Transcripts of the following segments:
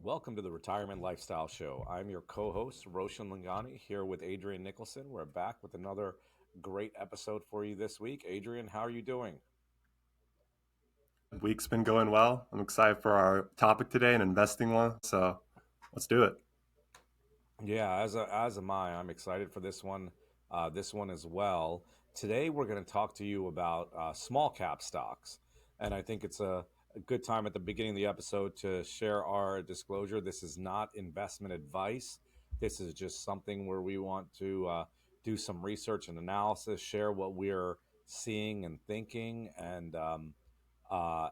Welcome to the Retirement Lifestyle Show. I'm your co-host, Roshan and here with Adrian Nicholson. We're back with another great episode for you this week. Adrian, how are you doing? Week's been going well. I'm excited for our topic today, an investing one. So let's do it. Yeah, as am I. I'm excited for this one as well. Today, we're going to talk to you about small cap stocks, and I think it's a good time at the beginning of the episode to share our disclosure. This is not investment advice. This is just something where we want to do some research and analysis, share what we're seeing and thinking, and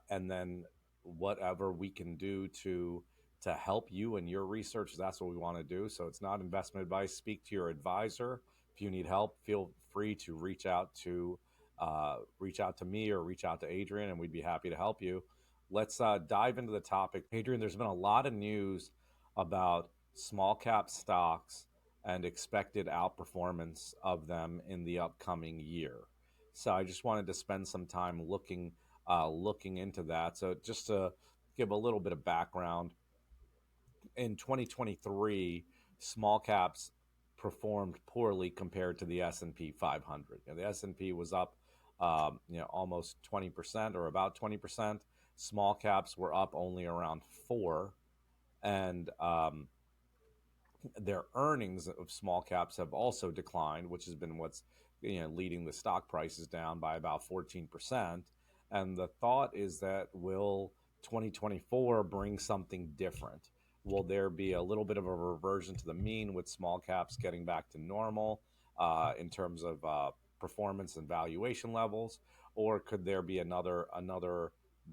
then whatever we can do to help you in your research. That's what we want to do. So it's not investment advice. Speak to your advisor. If you need help, feel free to reach out to me or reach out to Adrian, and we'd be happy to help you. Let's dive into the topic. Adrian, there's been a lot of news about small cap stocks and expected outperformance of them in the upcoming year. So I just wanted to spend some time looking into that. So just to give a little bit of background, in 2023, small caps performed poorly compared to the S&P 500. The S&P was up, almost 20% or about 20%. Small caps were up only around 4, and their earnings of small caps have also declined, which has been what's leading the stock prices down by about 14%. And the thought is that will 2024 bring something different? Will there be a little bit of a reversion to the mean with small caps getting back to normal in terms of performance and valuation levels, or could there be another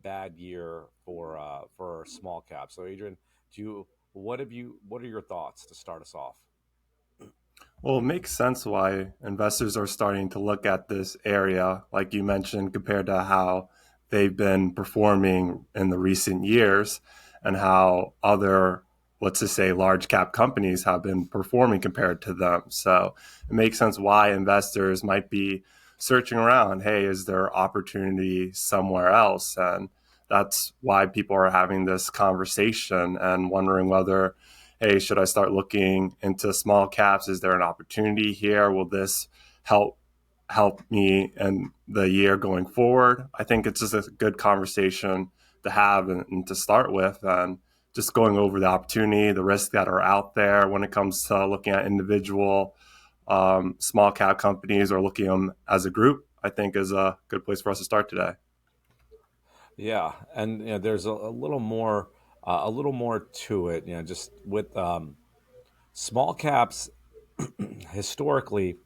bad year for small caps? So, Adrian, do you what are your thoughts to start us off? Well, it makes sense why investors are starting to look at this area, like you mentioned, compared to how they've been performing in the recent years and how other, let's just say, large cap companies have been performing compared to them. So it makes sense why investors might be searching around. Hey, is there opportunity somewhere else? And that's why people are having this conversation and wondering whether, hey, should I start looking into small caps? Is there an opportunity here? Will this help me in the year going forward? I think it's just a good conversation to have and to start with, and just going over the opportunity, the risks that are out there when it comes to looking at individual small cap companies or looking at them as a group, I think is a good place for us to start today. Yeah, and there's a little more to it. Just with small caps, historically,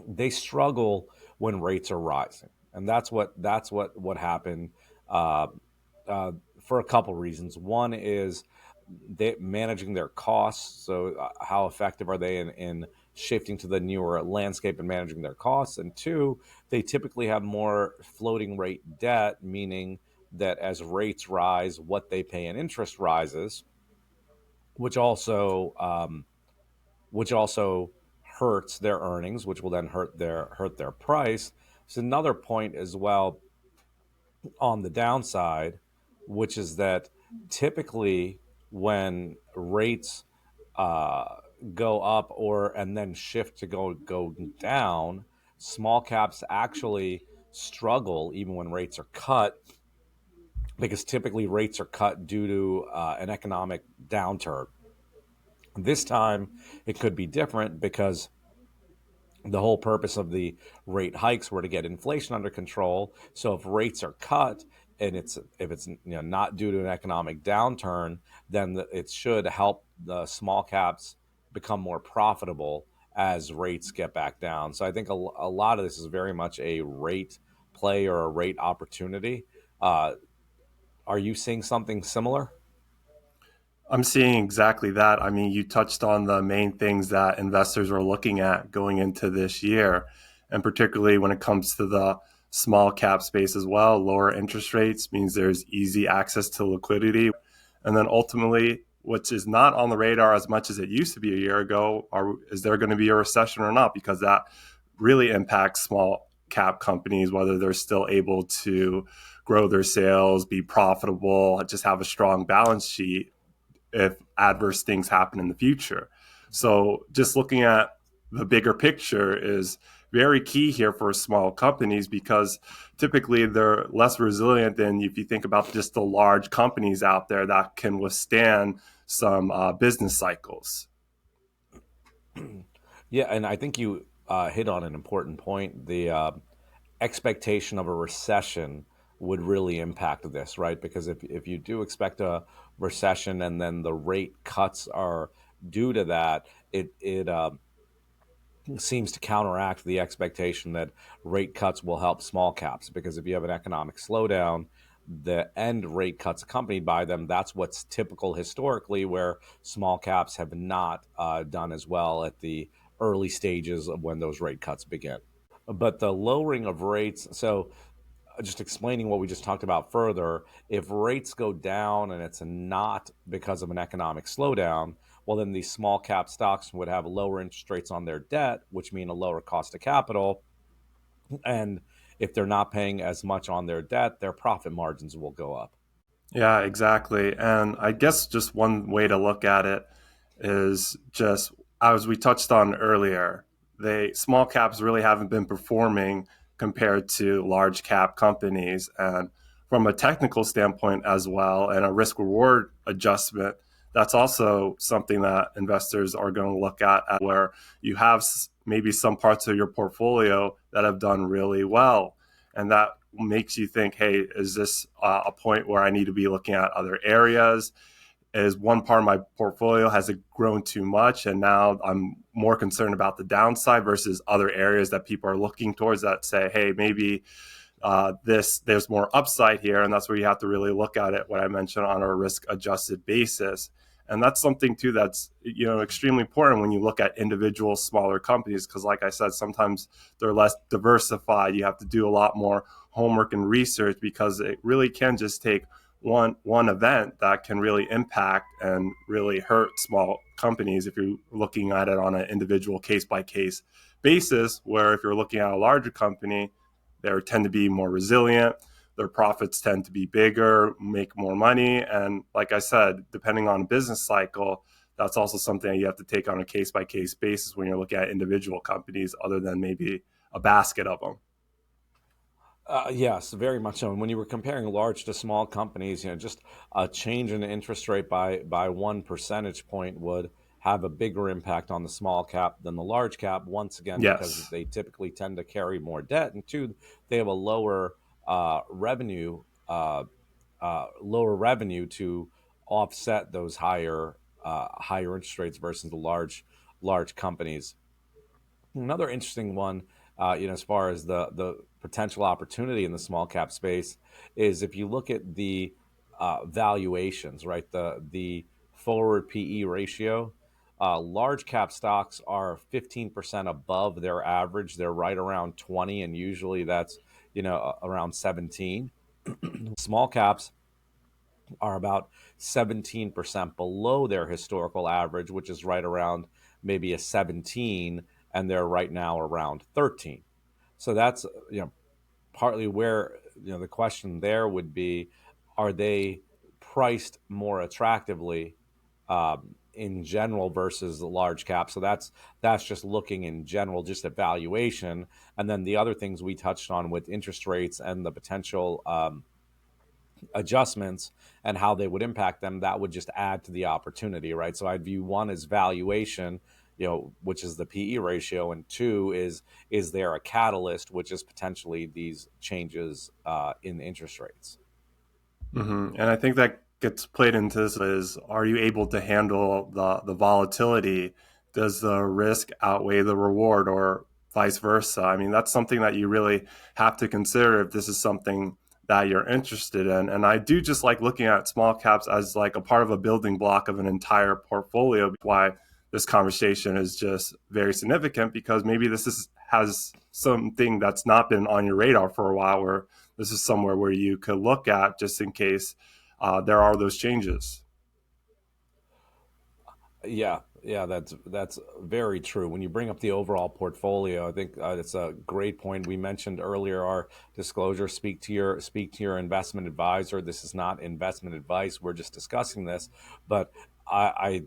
they struggle when rates are rising, and that's what happened uh, uh, for a couple reasons. One is they managing their costs. So, how effective are they in shifting to the newer landscape and managing their costs? And two, they typically have more floating rate debt, meaning that as rates rise, what they pay in interest rises, which also um, which also hurts their earnings, which will then hurt their price. There's another point as well on the downside, which is that typically when rates uh, go up or and then shift to go down, small caps actually struggle even when rates are cut, because typically rates are cut due to an economic downturn. This time it could be different because the whole purpose of the rate hikes were to get inflation under control. So if rates are cut and if it's not due to an economic downturn, then it should help the small caps become more profitable as rates get back down. So I think a lot of this is very much a rate play or a rate opportunity. Uh, are you seeing something similar? I'm seeing exactly that. I mean, you touched on the main things that investors are looking at going into this year, and particularly when it comes to the small cap space as well. Lower interest rates means there's easy access to liquidity. And then ultimately, which is not on the radar as much as it used to be a year ago, is there going to be a recession or not? Because that really impacts small cap companies, whether they're still able to grow their sales, be profitable, just have a strong balance sheet if adverse things happen in the future. So just looking at the bigger picture is very key here for small companies because typically they're less resilient than if you think about just the large companies out there that can withstand some business cycles. Yeah, and I think you hit on an important point. The expectation of a recession would really impact this, right? Because if you do expect a recession and then the rate cuts are due to that, it seems to counteract the expectation that rate cuts will help small caps. Because if you have an economic slowdown, the end rate cuts accompanied by them, that's what's typical historically, where small caps have not done as well at the early stages of when those rate cuts begin. But the lowering of rates, so just explaining what we just talked about further, if rates go down and it's not because of an economic slowdown, well, then these small cap stocks would have lower interest rates on their debt, which mean a lower cost of capital. And if they're not paying as much on their debt, their profit margins will go up. Yeah, exactly. And I guess just one way to look at it is just as we touched on earlier, they small caps really haven't been performing compared to large cap companies. And from a technical standpoint as well, and a risk reward adjustment, that's also something that investors are going to look at where you have maybe some parts of your portfolio that have done really well. And that makes you think, hey, is this a point where I need to be looking at other areas? Is one part of my portfolio has it grown too much and now I'm more concerned about the downside versus other areas that people are looking towards that say, hey, maybe this there's more upside here, and that's where you have to really look at it. What I mentioned on a risk adjusted basis, and that's something too that's extremely important when you look at individual smaller companies because, like I said, sometimes they're less diversified. You have to do a lot more homework and research because it really can just take one event that can really impact and really hurt small companies if you're looking at it on an individual case by case basis. Where if you're looking at a larger company, they tend to be more resilient. Their profits tend to be bigger, make more money. And like I said, depending on the business cycle, that's also something that you have to take on a case by case basis when you're looking at individual companies, other than maybe a basket of them. Yes, very much so. And when you were comparing large to small companies, just a change in the interest rate by 1 percentage point would have a bigger impact on the small cap than the large cap. Once again, because Yes. they typically tend to carry more debt, and two, they have a revenue, lower revenue to offset those higher interest rates versus the large companies. Another interesting one, as far as the potential opportunity in the small cap space, is if you look at the valuations, right? The forward PE ratio. Large cap stocks are 15% above their average. They're right around 20, and usually that's around 17. Small caps are about 17% below their historical average, which is right around maybe a 17, and they're right now around 13. So that's partly where the question there would be: are they priced more attractively in general versus the large cap? So that's just looking in general, just at valuation, and then the other things we touched on with interest rates and the potential adjustments and how they would impact them, that would just add to the opportunity, right? So I'd view one as valuation, which is the PE ratio, and two is there a catalyst, which is potentially these changes in interest rates. And I think that gets played into this is, are you able to handle the volatility? Does the risk outweigh the reward or vice versa? I mean, that's something that you really have to consider if this is something that you're interested in. And I do just like looking at small caps as like a part of a building block of an entire portfolio. Why this conversation is just very significant because maybe this is has something that's not been on your radar for a while, where this is somewhere where you could look at just in case there are those changes. Yeah, that's very true. When you bring up the overall portfolio, I think it's a great point. We mentioned earlier our disclosure: speak to your investment advisor. This is not investment advice. We're just discussing this, but I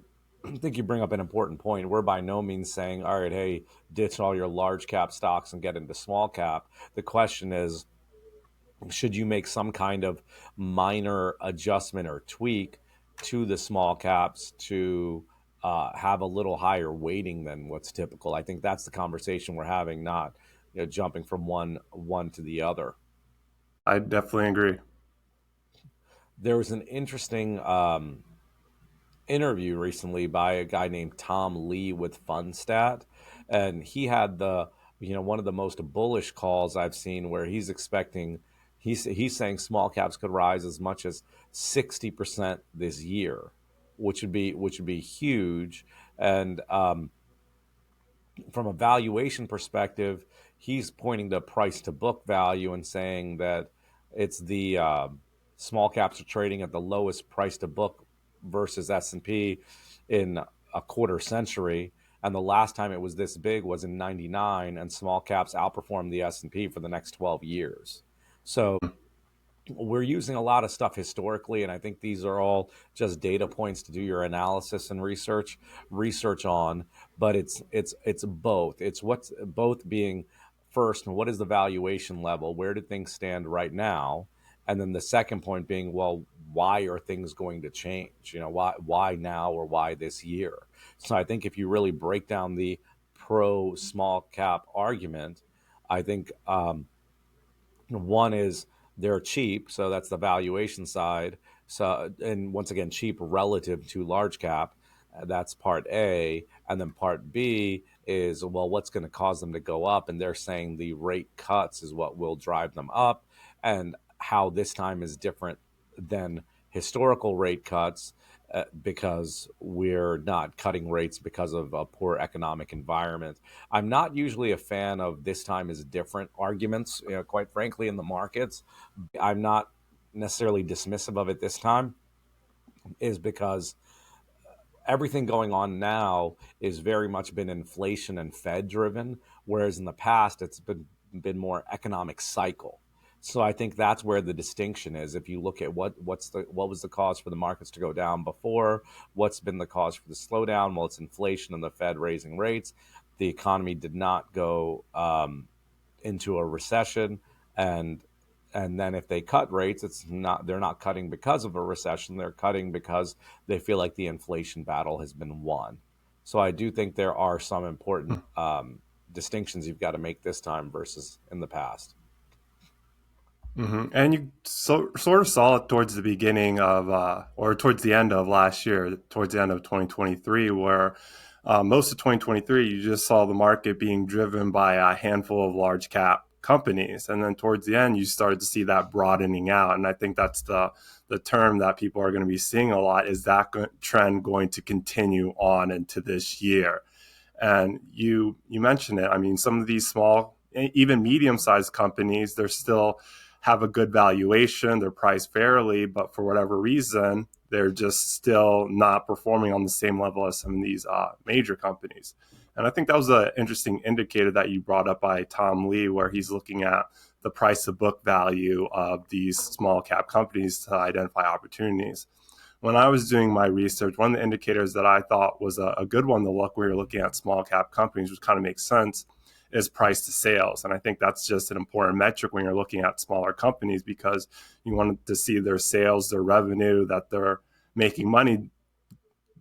think you bring up an important point. We're by no means saying, all right, hey, ditch all your large cap stocks and get into small cap. The question is, should you make some kind of minor adjustment or tweak to the small caps to have a little higher weighting than what's typical? I think that's the conversation we're having, not jumping from one to the other. I definitely agree. There was an interesting interview recently by a guy named Tom Lee with Funstat, and he had the one of the most bullish calls I've seen where he's expecting he's saying small caps could rise as much as 60% this year, which would be huge. And from a valuation perspective, he's pointing to price to book value and saying that it's the small caps are trading at the lowest price to book versus S&P in a quarter century. And the last time it was this big was in 99, and small caps outperformed the S&P for the next 12 years. So we're using a lot of stuff historically, and I think these are all just data points to do your analysis and research on. But it's both. It's what's both being first, and what is the valuation level? Where do things stand right now? And then the second point being, well, why are things going to change? Why now, or why this year? So I think if you really break down the pro small cap argument, I think one is they're cheap, so that's the valuation side. So, and once again, cheap relative to large cap. That's part A, and then part B is, well, what's going to cause them to go up? And they're saying the rate cuts is what will drive them up, and how this time is different than historical rate cuts, because we're not cutting rates because of a poor economic environment. I'm not usually a fan of this time is different arguments, quite frankly, in the markets. I'm not necessarily dismissive of it this time, is because everything going on now is very much been inflation and Fed driven, whereas in the past it's been more economic cycle. So I think that's where the distinction is. If you look at what was the cause for the markets to go down before, what's been the cause for the slowdown? Well, it's inflation and the Fed raising rates. The economy did not go into a recession, and then if they cut rates, they're not cutting because of a recession. They're cutting because they feel like the inflation battle has been won. So I do think there are some important distinctions you've got to make this time versus in the past. And you sort of saw it towards the beginning of, or towards the end of last year, towards the end of 2023, where most of 2023, you just saw the market being driven by a handful of large cap companies. And then towards the end, you started to see that broadening out. And I think that's the term that people are going to be seeing a lot. Is that trend going to continue on into this year? And you mentioned it. I mean, some of these small, even medium sized companies, they're still have a good valuation, they're priced fairly, but for whatever reason, they're just still not performing on the same level as some of these major companies. And I think that was an interesting indicator that you brought up by Tom Lee, where he's looking at the price to book value of these small cap companies to identify opportunities. When I was doing my research, one of the indicators that I thought was a good one to look when you're looking at small cap companies, which kind of makes sense, is price to sales. And I think that's just an important metric when you're looking at smaller companies, because you want to see their sales, their revenue, that they're making money,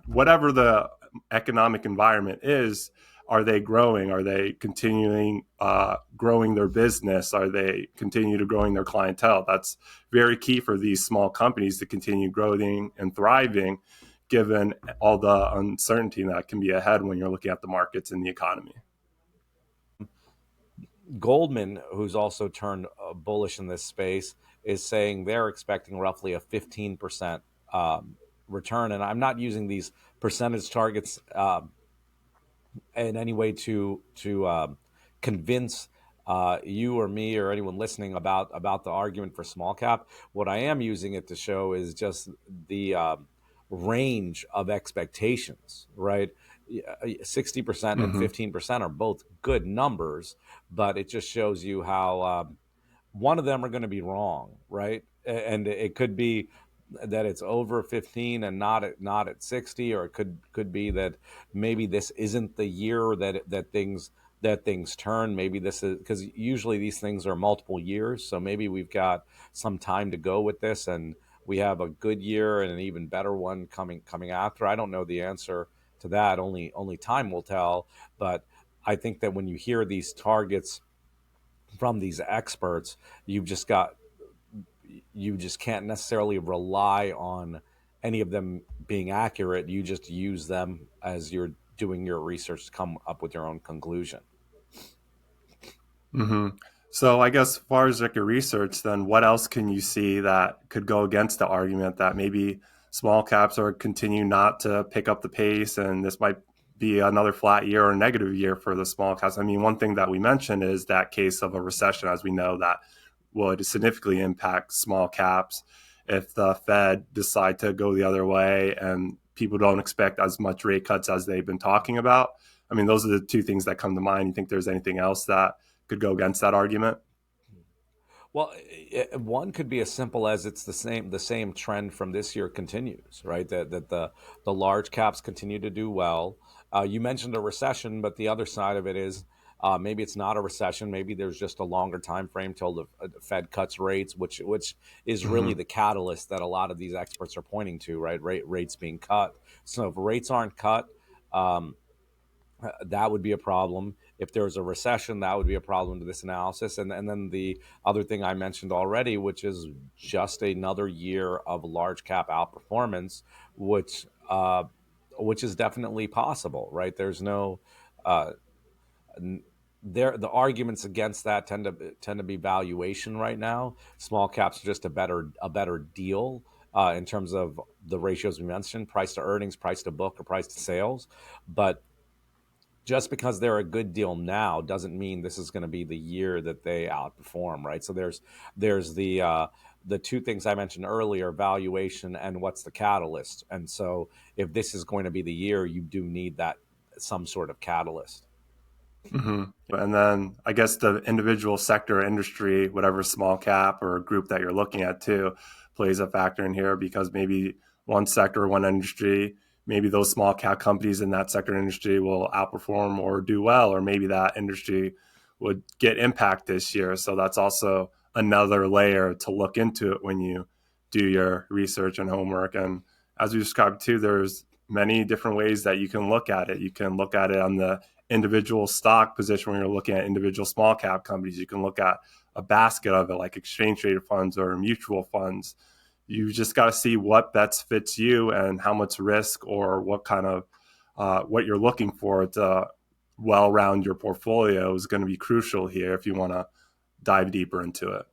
whatever the economic environment is. Are they growing? Are they continuing growing their business? Are they continue to growing their clientele? That's very key for these small companies to continue growing and thriving, given all the uncertainty that can be ahead when you're looking at the markets and the economy. Goldman, who's also turned bullish in this space, is saying they're expecting roughly a 15% return. And I'm not using these percentage targets in any way to convince you or me or anyone listening about the argument for small cap. What I am using it to show is just the range of expectations, right? 60% and Mm-hmm. 15% are both good numbers, but it just shows you how one of them are going to be wrong, right? And it could be that it's over 15 and not at 60, or it could be that maybe this isn't the year that things turn. Maybe this is because usually these things are multiple years, so maybe we've got some time to go with this, and we have a good year and an even better one coming after. I don't know the answer to that. Only time will tell. But I think that when you hear these targets from these experts, you've just got you just can't necessarily rely on any of them being accurate. You just use them as you're doing your research to come up with your own conclusion. Hmm. So I guess as far as like your research, then what else can you see that could go against the argument that maybe small caps are continue not to pick up the pace, and this might be another flat year or negative year for the small caps? I mean, one thing that we mentioned is that case of a recession, as we know, that would significantly impact small caps if the Fed decide to go the other way and people don't expect as much rate cuts as they've been talking about. I mean, those are the two things that come to mind. You think there's anything else that could go against that argument? Well, one could be as simple as it's the same trend from this year continues, right? That the large caps continue to do well. You mentioned a recession, but the other side of it is maybe it's not a recession. Maybe there's just a longer time frame till the Fed cuts rates, which is really Hmm. the catalyst that a lot of these experts are pointing to, right? Rates being cut. So if rates aren't cut, um, that would be a problem. If there's a recession, that would be a problem to this analysis. And then the other thing I mentioned already, which is just another year of large cap outperformance, which uh, which is definitely possible, right? There's no uh, there the arguments against that tend to be valuation right now. Small caps are just a better deal in terms of the ratios we mentioned: price to earnings, price to book, or price to sales. But just because they're a good deal now doesn't mean this is going to be the year that they outperform, right? So there's the two things I mentioned earlier: valuation and what's the catalyst. And so if this is going to be the year, you do need that some sort of catalyst. Hmm. And then I guess the individual sector, industry, whatever small cap or group that you're looking at too, plays a factor in here because maybe one sector, one industry, maybe those small cap companies in that sector industry will outperform or do well, or maybe that industry would get impact this year. So that's also another layer to look into it when you do your research and homework. And as we described too, there's many different ways that you can look at it. You can look at it on the individual stock position when you're looking at individual small cap companies. You can look at a basket of it, like exchange traded funds or mutual funds. You just got to see what best fits you and how much risk or what kind of what you're looking for to well round your portfolio is going to be crucial here if you want to dive deeper into it.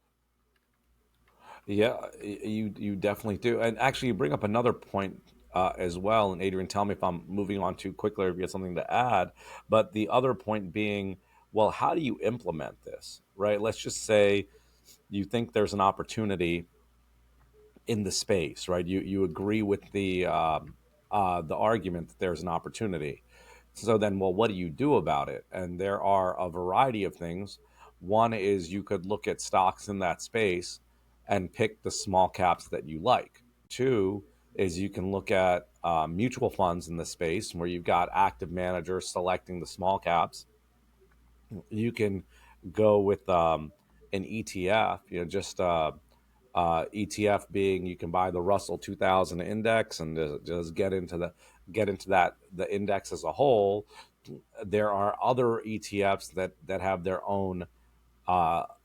Yeah, you definitely do. And actually, you bring up another point as well. And Adrian, tell me if I'm moving on too quickly or if you have something to add. But the other point being, well, how do you implement this, right? Let's just say you think there's an opportunity in the space, right? You agree with the argument that there's an opportunity. So then, well, what do you do about it? And there are a variety of things. One is you could look at stocks in that space and pick the small caps that you like. Two is you can look at mutual funds in the space where you've got active managers selecting the small caps. You can go with an ETF, just ETF being you can buy the Russell 2000 index and just get into the index as a whole. There are other ETFs that have their own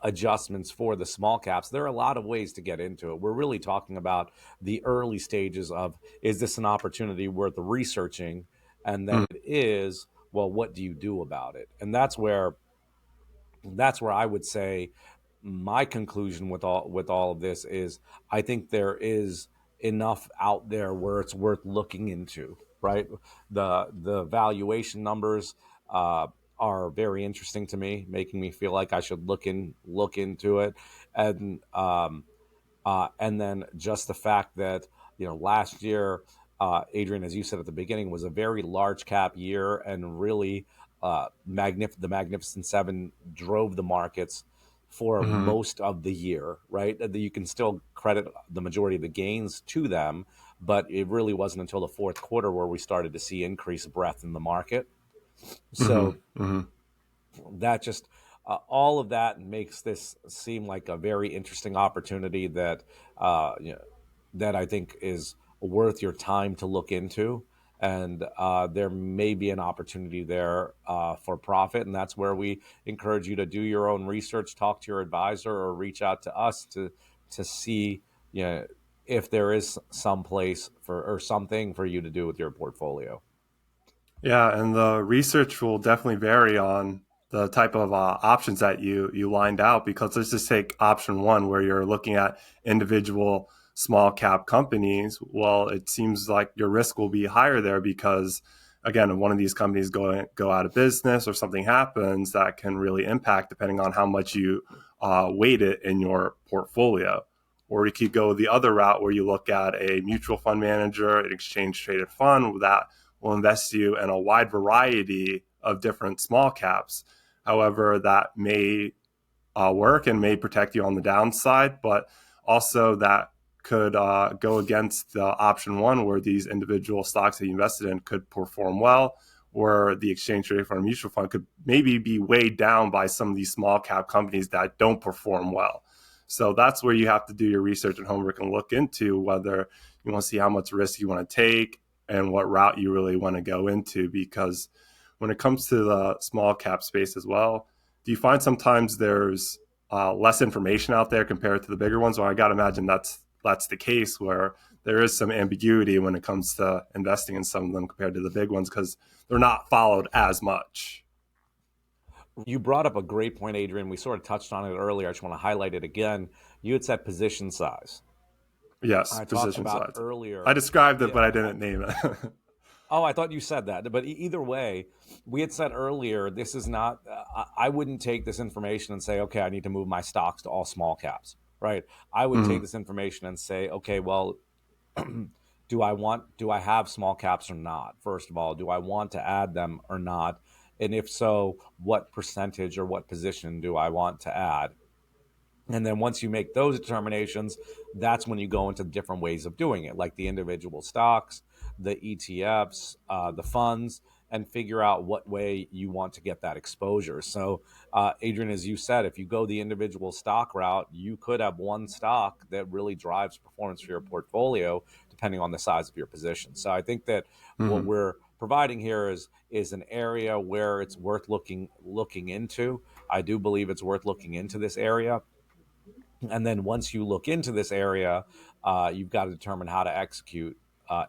adjustments for the small caps. There are a lot of ways to get into it. We're really talking about the early stages of, is this an opportunity worth researching? And then it is, well, what do you do about it? And that's where I would say my conclusion with all of this is I think there is enough out there where it's worth looking into, right? The valuation numbers uh, are very interesting to me, making me feel like I should look into it. And then just the fact that last year, Adrian, as you said at the beginning, was a very large cap year, and really the Magnificent Seven drove the markets. for Hmm. most of the year, right? You can still credit the majority of the gains to them, but it really wasn't until the fourth quarter where we started to see increased breadth in the market. Hmm. So Hmm. that just all of that makes this seem like a very interesting opportunity that that I think is worth your time to look into. And there may be an opportunity there for profit, and that's where we encourage you to do your own research, talk to your advisor, or reach out to us to see, you know, if there is some place for or something for you to do with your portfolio. Yeah, and the research will definitely vary on the type of options that you lined out. Because let's just take option one, where you're looking at individual small cap companies. Well, it seems like your risk will be higher there because, again, if one of these companies go out of business or something happens, that can really impact depending on how much you weight it in your portfolio. Or you could go the other route where you look at a mutual fund manager, an exchange traded fund that will invest you in a wide variety of different small caps. However, that may work and may protect you on the downside, but also that could go against the option one, where these individual stocks that you invested in could perform well, or the exchange traded fund or mutual fund could maybe be weighed down by some of these small cap companies that don't perform well. So that's where you have to do your research and homework and look into whether you want to see how much risk you want to take and what route you really want to go into. Because when it comes to the small cap space as well, do you find sometimes there's less information out there compared to the bigger ones? Well, I got to imagine that's the case, where there is some ambiguity when it comes to investing in some of them compared to the big ones because they're not followed as much. You brought up a great point, Adrian. We sort of touched on it earlier. I just want to highlight it again. You had said position size. Yes, I talked position about size. I earlier. described it, Yeah. but I didn't name it. Oh, I thought you said that. But either way, we had said earlier, this is not, I wouldn't take this information and say, okay, I need to move my stocks to all small caps, right? I would take Mhm. this information and say, okay, well, do I have small caps or not? First of all, do I want to add them or not? And if so, what percentage or what position do I want to add? And then once you make those determinations, that's when you go into different ways of doing it, like the individual stocks, the ETFs, the funds, and figure out what way you want to get that exposure. So, Adrian, as you said, if you go the individual stock route, you could have one stock that really drives performance for your portfolio, depending on the size of your position. So, I think that what Mhm. we're providing here is an area where it's worth looking into. I do believe it's worth looking into this area, and then once you look into this area, you've got to determine how to execute.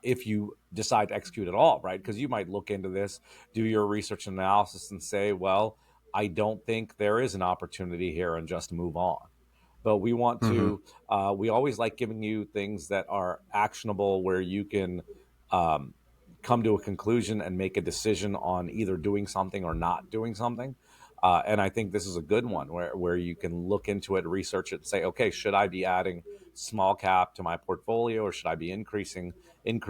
If you decide to execute at all, right? Because you might look into this, do your research and analysis, and say, well, I don't think there is an opportunity here, and just move on. But we want Mhm. to, we always like giving you things that are actionable where you can um, come to a conclusion and make a decision on either doing something or not doing something. And I think this is a good one where you can look into it, research it, and say, okay, should I be adding small cap to my portfolio, or should I be increasing it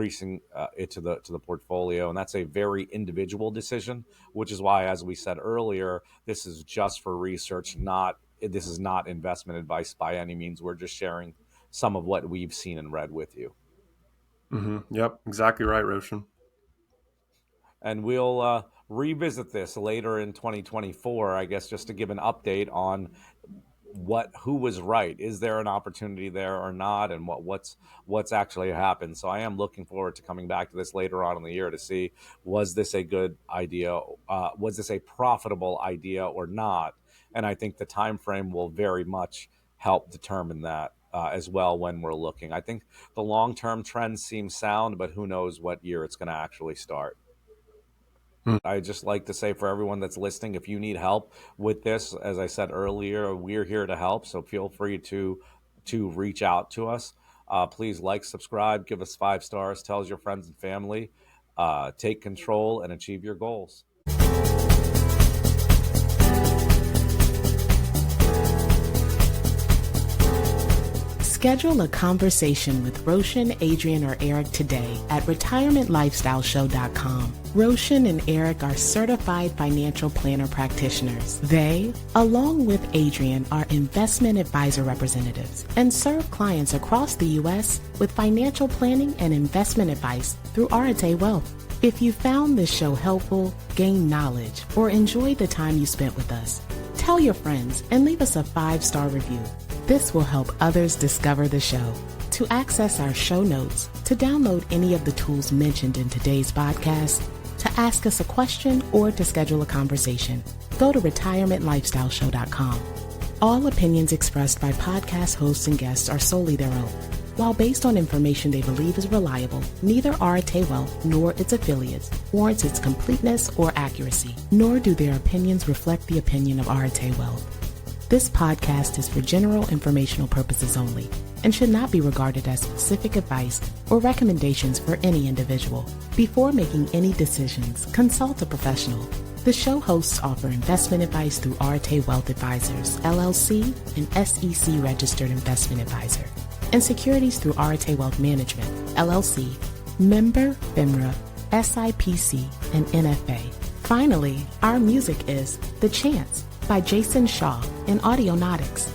to the portfolio? And that's a very individual decision, which is why, as we said earlier, this is just for research, not this is not investment advice by any means. We're just sharing some of what we've seen and read with you. Mhm. Yep, exactly right, Roshan. And we'll revisit this later in 2024, I guess, just to give an update on what who was right. Is there an opportunity there or not, and what's actually happened? So I am looking forward to coming back to this later on in the year to see, was this a good idea, was this a profitable idea or not? And I think the time frame will very much help determine that as well when we're looking. I think the long term trends seem sound, but who knows what year it's going to actually start. Mhm. I just like to say, for everyone that's listening, if you need help with this, as I said earlier, we're here to help. So feel free to reach out to us. Please like, subscribe, give us 5 stars, tell your friends and family. Take control and achieve your goals. Schedule a conversation with Roshan, Adrian, or Eric today at retirementlifestyleshow.com. Roshan and Eric are certified financial planner practitioners. They, along with Adrian, are investment advisor representatives and serve clients across the U.S. with financial planning and investment advice through Arete Wealth. If you found this show helpful, gained knowledge, or enjoyed the time you spent with us, tell your friends and leave us a 5-star review. This will help others discover the show. To access our show notes, to download any of the tools mentioned in today's podcast, to ask us a question, or to schedule a conversation, go to retirementlifestyleshow.com. All opinions expressed by podcast hosts and guests are solely their own. While based on information they believe is reliable, neither Arete Wealth nor its affiliates warrants its completeness or accuracy, nor do their opinions reflect the opinion of Arete Wealth. This podcast is for general informational purposes only and should not be regarded as specific advice or recommendations for any individual. Before making any decisions, consult a professional. The show hosts offer investment advice through Arete Wealth Advisors, LLC, an SEC-registered investment advisor, and securities through Arete Wealth Management, LLC, member FINRA, SIPC, and NFA. Finally, our music is The Chance by Jason Shaw in Audionautics.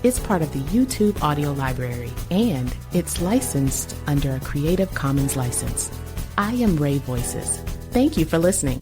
It's part of the YouTube audio library, and it's licensed under a Creative Commons license. I am Ray Voices. Thank you for listening.